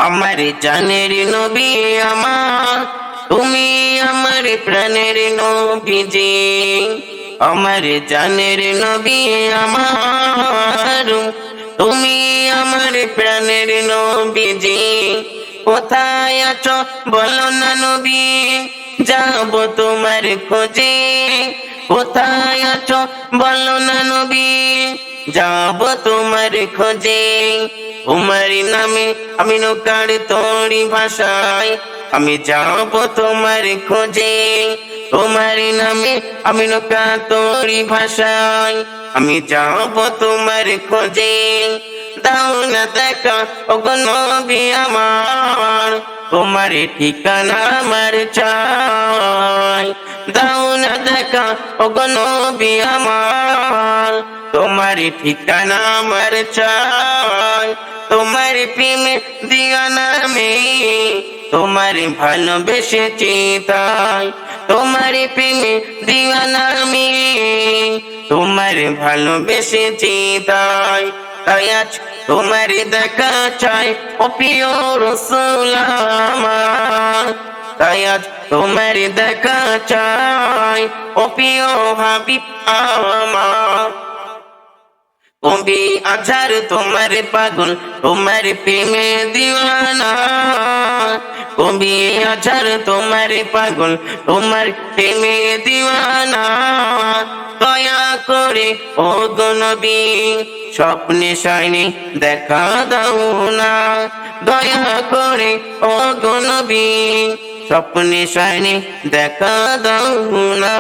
আমার জানের নবী আমার, তুমি আমার প্রাণের নবীজি। আমার জানের নবী আমার, তুমি আমার প্রাণের নবীজি। কোথায় আছো বলো না নবী, যাব তোমার খোঁজে। কোথায় আছো বলো না নবী, যাব তোমার খোঁজে। তোমার নামে আমি নৌকার তরি ভাষায়, আমি যাব তোমার খোঁজে। তোমার নামে আমি নৌকা তরি ভাষায়, আমি যাব তোমার খোঁজে। দাও না দেখা ওগো নবী আমার, তোমার ঠিকানা আমার চাই। দাও না দেখা ওগো নবী আমার, তোমার ঠিকানা আমার চাই। তোমার প্রেমে দিওয়ানা আমি, তোমার ভালোবেসেছি তাই। তোমার প্রেমে দিওয়ানা আমি, তোমার ভালোবেসেছি তাই। তাই আজ তোমার দেখা চাই ও প্রিয় রাসূল আমার। তাই আজ তোমার দেখা চাই ও প্রিয় হাবিব আমার। কবি আঝার তোমার পাগল, তোমার প্রেমে দিওয়ানা। কবি আঝার তোমার পাগল, তোমার প্রেমে দিওয়ানা। দয়া করে ও গো নবী, স্বপ্নে শাইনে দেখা দাও না। দয়া করে ও গো নবী, স্বপ্নে শাইনে দেখা দাও না।